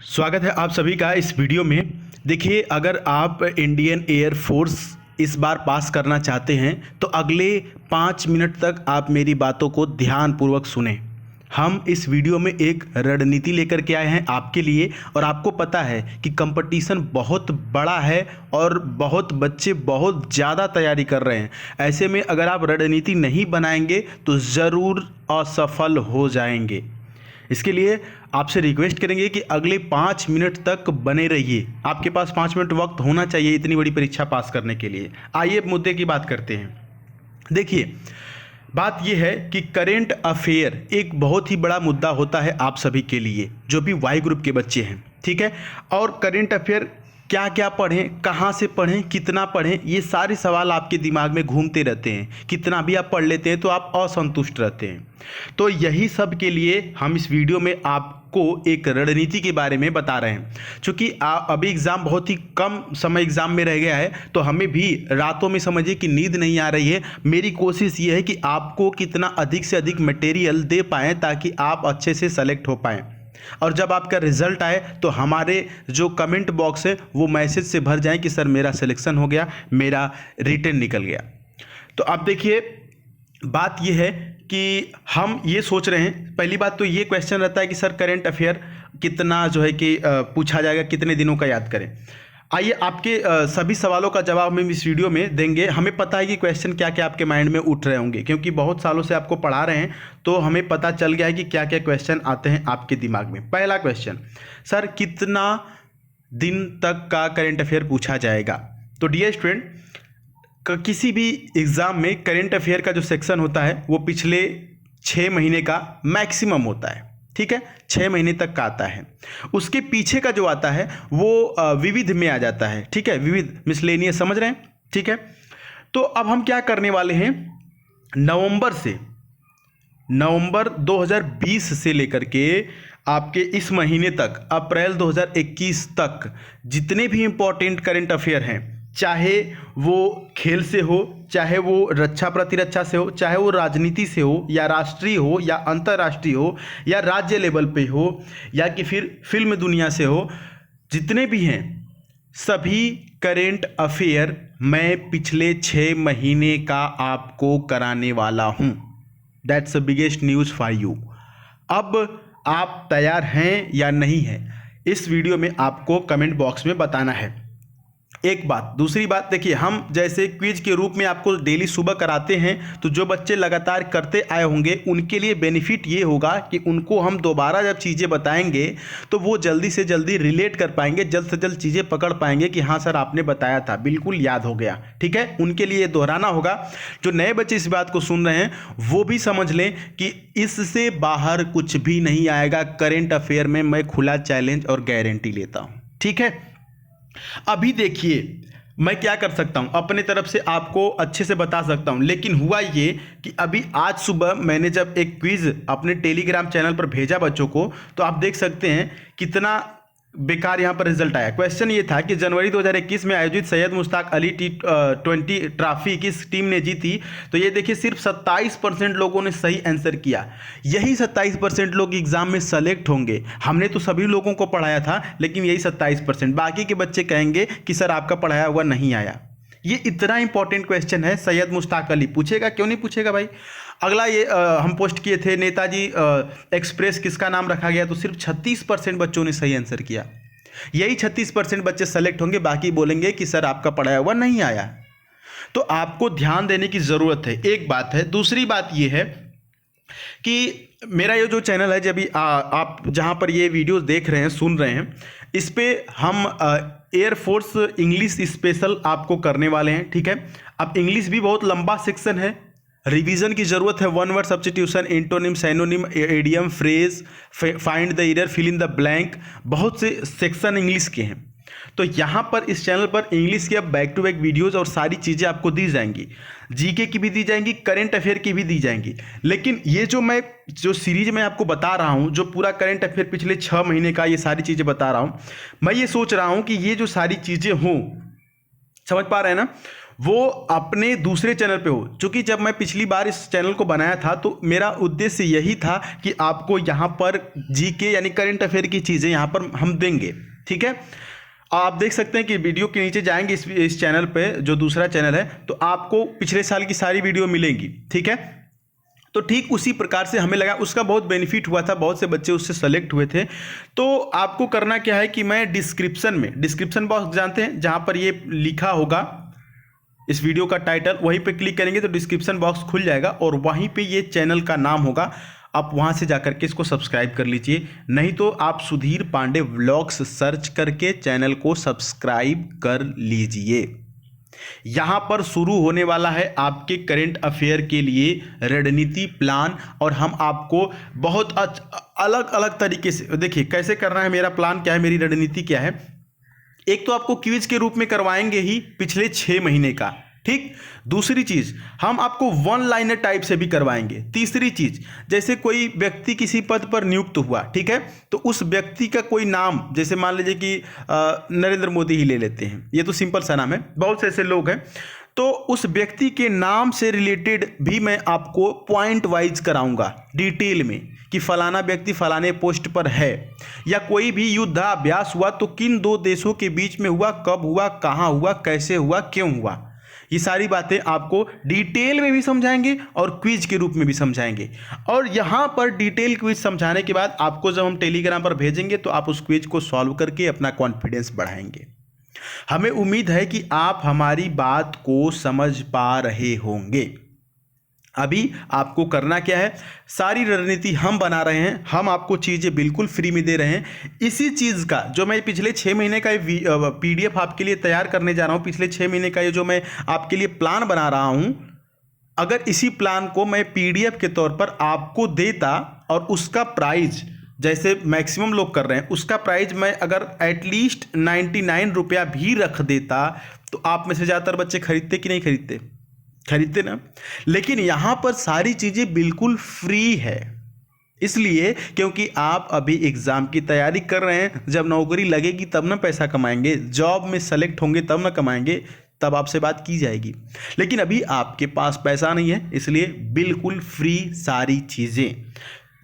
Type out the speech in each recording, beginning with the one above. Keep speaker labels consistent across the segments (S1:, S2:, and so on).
S1: स्वागत है आप सभी का इस वीडियो में। देखिए, अगर आप इंडियन एयर फोर्स इस बार पास करना चाहते हैं तो अगले 5 मिनट तक आप मेरी बातों को ध्यानपूर्वक सुनें। हम इस वीडियो में एक रणनीति लेकर के आए हैं आपके लिए, और आपको पता है कि कंपटीशन बहुत बड़ा है और बहुत बच्चे बहुत ज़्यादा तैयारी कर रहे हैं। ऐसे में अगर आप रणनीति नहीं बनाएंगे तो ज़रूर असफल हो जाएंगे। इसके लिए आपसे रिक्वेस्ट करेंगे कि अगले 5 मिनट तक बने रहिए। आपके पास 5 मिनट वक्त होना चाहिए इतनी बड़ी परीक्षा पास करने के लिए। आइए मुद्दे की बात करते हैं। देखिए, बात यह है कि करेंट अफेयर एक बहुत ही बड़ा मुद्दा होता है आप सभी के लिए जो भी वाई ग्रुप के बच्चे हैं, ठीक है। और करेंट अफेयर क्या क्या पढ़ें, कहाँ से पढ़ें, कितना पढ़ें, ये सारे सवाल आपके दिमाग में घूमते रहते हैं। कितना भी आप पढ़ लेते हैं तो आप असंतुष्ट रहते हैं। तो यही सब के लिए हम इस वीडियो में आपको एक रणनीति के बारे में बता रहे हैं। चूँकि अभी एग्ज़ाम बहुत ही कम समय एग्ज़ाम में रह गया है, तो हमें भी रातों में समझिए कि नींद नहीं आ रही है। मेरी कोशिश ये है कि आपको कितना अधिक से अधिक मटेरियल दे पाएँ ताकि आप अच्छे से सेलेक्ट हो पाएँ, और जब आपका रिजल्ट आए तो हमारे जो कमेंट बॉक्स है वो मैसेज से भर जाए कि सर मेरा सिलेक्शन हो गया, मेरा रिटर्न निकल गया। तो अब देखिए, बात ये है कि हम ये सोच रहे हैं, पहली बात तो ये क्वेश्चन रहता है कि सर करेंट अफेयर कितना जो है कि पूछा जाएगा, कितने दिनों का याद करें। आइए आपके सभी सवालों का जवाब हम इस वीडियो में देंगे। हमें पता है कि क्वेश्चन क्या क्या आपके माइंड में उठ रहे होंगे, क्योंकि बहुत सालों से आपको पढ़ा रहे हैं, तो हमें पता चल गया है कि क्या क्या क्वेश्चन आते हैं आपके दिमाग में। पहला क्वेश्चन, सर कितना दिन तक का करेंट अफेयर पूछा जाएगा। तो डियर स्टूडेंट, किसी भी एग्ज़ाम में करेंट अफेयर का जो सेक्शन होता है वो पिछले 6 महीने का मैक्सिमम होता है, ठीक है। 6 महीने तक का आता है। उसके पीछे का जो आता है वो विविध में आ जाता है, ठीक है। विविध मिसलेनियस, समझ रहे हैं, ठीक है। तो अब हम क्या करने वाले हैं, नवंबर 2020 से लेकर के आपके इस महीने तक अप्रैल 2021 तक जितने भी इंपॉर्टेंट करेंट अफेयर हैं, चाहे वो खेल से हो, चाहे वो रक्षा प्रतिरक्षा से हो, चाहे वो राजनीति से हो, या राष्ट्रीय हो, या अंतर्राष्ट्रीय हो, या राज्य लेवल पे हो, या कि फिर फिल्म दुनिया से हो, जितने भी हैं सभी करेंट अफेयर मैं पिछले 6 महीने का आपको कराने वाला हूं। That's the biggest news for you. अब आप तैयार हैं या नहीं हैं, इस वीडियो में आपको कमेंट बॉक्स में बताना है। एक बात। दूसरी बात, देखिए, हम जैसे क्विज के रूप में आपको डेली सुबह कराते हैं, तो जो बच्चे लगातार करते आए होंगे उनके लिए बेनिफिट ये होगा कि उनको हम दोबारा जब चीज़ें बताएंगे तो वो जल्दी से जल्दी रिलेट कर पाएंगे, जल्द से जल्द चीज़ें पकड़ पाएंगे कि हाँ सर आपने बताया था, बिल्कुल याद हो गया, ठीक है। उनके लिए दोहराना होगा। जो नए बच्चे इस बात को सुन रहे हैं वो भी समझ लें कि इससे बाहर कुछ भी नहीं आएगा। करेंट अफेयर में मैं खुला चैलेंज और गारंटी लेता हूँ, ठीक है। अभी देखिए, मैं क्या कर सकता हूं, अपने तरफ से आपको अच्छे से बता सकता हूं, लेकिन हुआ ये कि अभी आज सुबह मैंने जब एक क्विज अपने टेलीग्राम चैनल पर भेजा बच्चों को, तो आप देख सकते हैं कितना बेकार यहाँ पर रिजल्ट आया। क्वेश्चन ये था कि जनवरी 2021 में आयोजित सैयद मुश्ताक अली T20 ट्रॉफी किस टीम ने जीती। तो ये देखिए, सिर्फ 27% लोगों ने सही आंसर किया। यही 27% लोग एग्जाम में सेलेक्ट होंगे। हमने तो सभी लोगों को पढ़ाया था, लेकिन यही 27%। बाकी के बच्चे कहेंगे कि सर आपका पढ़ाया हुआ नहीं आया। ये इतना इंपॉर्टेंट क्वेश्चन है। सैयद मुश्ताक अली पूछेगा, क्यों नहीं पूछेगा भाई। अगला ये हम पोस्ट किए थे, नेताजी एक्सप्रेस किसका नाम रखा गया, तो सिर्फ 36% बच्चों ने सही आंसर किया। यही 36% बच्चे सेलेक्ट होंगे, बाकी बोलेंगे कि सर आपका पढ़ाया हुआ नहीं आया। तो आपको ध्यान देने की ज़रूरत है, एक बात है। दूसरी बात ये है कि मेरा ये जो चैनल है, जब आप जहाँ पर ये वीडियोस देख रहे हैं, सुन रहे हैं, इस पर हम एयरफोर्स इंग्लिश स्पेशल आपको करने वाले हैं, ठीक है। अब इंग्लिश भी बहुत लंबा सेक्शन है, रिवीजन की ज़रूरत है। 1 word substitution, antonym, synonym, idiom, phrase, find the error, fill in the blank, बहुत से सेक्शन इंग्लिश के हैं। तो यहाँ पर इस चैनल पर इंग्लिश की अब बैक टू बैक वीडियोस और सारी चीज़ें आपको दी जाएंगी। जीके की भी दी जाएंगी, करंट अफेयर की भी दी जाएंगी। लेकिन ये जो सीरीज मैं आपको बता रहा हूँ, जो पूरा करंट अफेयर पिछले 6 महीने का, ये सारी चीज़ें बता रहा हूँ, मैं ये सोच रहा हूँ कि ये जो सारी चीज़ें हों, समझ पा रहे हैं ना, वो अपने दूसरे चैनल पे हो। चूँकि जब मैं पिछली बार इस चैनल को बनाया था तो मेरा उद्देश्य यही था कि आपको यहाँ पर जीके यानी करंट अफेयर की चीज़ें यहाँ पर हम देंगे, ठीक है। आप देख सकते हैं कि वीडियो के नीचे जाएंगे इस चैनल पे, जो दूसरा चैनल है, तो आपको पिछले साल की सारी वीडियो मिलेंगी, ठीक है। तो ठीक उसी प्रकार से हमें लगा, उसका बहुत बेनिफिट हुआ था, बहुत से बच्चे उससे सेलेक्ट हुए थे। तो आपको करना क्या है कि मैं डिस्क्रिप्शन बॉक्स जानते हैं, जहाँ पर ये लिखा होगा इस वीडियो का टाइटल, वहीं पे क्लिक करेंगे तो डिस्क्रिप्शन बॉक्स खुल जाएगा और वहीं पे ये चैनल का नाम होगा। आप वहाँ से जाकर के इसको सब्सक्राइब कर लीजिए, नहीं तो आप सुधीर पांडे व्लॉग्स सर्च करके चैनल को सब्सक्राइब कर लीजिए। यहाँ पर शुरू होने वाला है आपके करंट अफेयर के लिए रणनीति प्लान, और हम आपको बहुत अलग अलग तरीके से, देखिए कैसे करना है, मेरा प्लान क्या है, मेरी रणनीति क्या है। एक तो आपको क्विज के रूप में करवाएंगे ही पिछले 6 महीने का, ठीक। दूसरी चीज, हम आपको वन लाइनर टाइप से भी करवाएंगे। तीसरी चीज, जैसे कोई व्यक्ति किसी पद पर नियुक्त हुआ, ठीक है, तो उस व्यक्ति का कोई नाम, जैसे मान लीजिए कि नरेंद्र मोदी ही ले लेते हैं, ये तो सिंपल सा नाम है, बहुत से ऐसे लोग हैं, तो उस व्यक्ति के नाम से रिलेटेड भी मैं आपको पॉइंट वाइज कराऊंगा डिटेल में कि फलाना व्यक्ति फलाने पोस्ट पर है, या कोई भी युद्धाभ्यास हुआ तो किन 2 देशों के बीच में हुआ, कब हुआ, कहाँ हुआ, कैसे हुआ, क्यों हुआ, ये सारी बातें आपको डिटेल में भी समझाएंगे और क्विज के रूप में भी समझाएंगे। और यहाँ पर डिटेल क्विज समझाने के बाद आपको जब हम टेलीग्राम पर भेजेंगे तो आप उस क्विज को सॉल्व करके अपना कॉन्फिडेंस बढ़ाएंगे। हमें उम्मीद है कि आप हमारी बात को समझ पा रहे होंगे। अभी आपको करना क्या है, सारी रणनीति हम बना रहे हैं, हम आपको चीज़ें बिल्कुल फ्री में दे रहे हैं। इसी चीज़ का जो मैं पिछले 6 महीने का PDF आपके लिए तैयार करने जा रहा हूं, पिछले 6 महीने का ये जो मैं आपके लिए प्लान बना रहा हूं, अगर इसी प्लान को मैं PDF के तौर पर आपको देता और उसका प्राइस, जैसे मैक्सिमम लोग कर रहे हैं, उसका प्राइस मैं अगर एटलीस्ट 99 रुपया भी रख देता तो आप में से ज़्यादातर बच्चे खरीदते कि नहीं खरीदते ना। लेकिन यहाँ पर सारी चीज़ें बिल्कुल फ्री है, इसलिए क्योंकि आप अभी एग्ज़ाम की तैयारी कर रहे हैं। जब नौकरी लगेगी तब ना पैसा कमाएंगे, जॉब में सेलेक्ट होंगे तब ना कमाएंगे, तब आपसे बात की जाएगी। लेकिन अभी आपके पास पैसा नहीं है, इसलिए बिल्कुल फ्री सारी चीज़ें।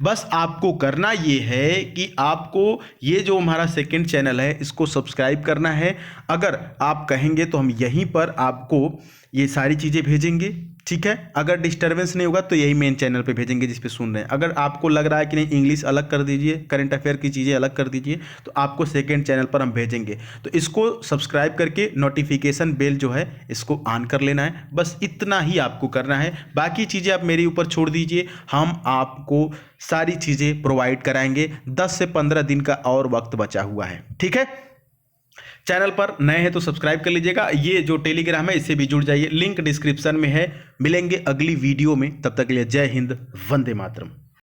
S1: बस आपको करना ये है कि आपको ये जो हमारा सेकंड चैनल है इसको सब्सक्राइब करना है। अगर आप कहेंगे तो हम यहीं पर आपको ये सारी चीज़ें भेजेंगे, ठीक है। अगर डिस्टर्बेंस नहीं होगा तो यही मेन चैनल पे भेजेंगे जिस पे सुन रहे हैं। अगर आपको लग रहा है कि नहीं इंग्लिश अलग कर दीजिए, करंट अफेयर की चीज़ें अलग कर दीजिए, तो आपको सेकंड चैनल पर हम भेजेंगे। तो इसको सब्सक्राइब करके नोटिफिकेशन बेल जो है इसको ऑन कर लेना है, बस इतना ही आपको करना है। बाकी चीज़ें आप मेरे ऊपर छोड़ दीजिए, हम आपको सारी चीज़ें प्रोवाइड कराएंगे। 10 से 15 दिन का और वक्त बचा हुआ है, ठीक है। चैनल पर नए हैं तो सब्सक्राइब कर लीजिएगा। ये जो टेलीग्राम है इससे भी जुड़ जाइए, लिंक डिस्क्रिप्शन में है। मिलेंगे अगली वीडियो में, तब तक के लिए जय हिंद, वंदे मातरम।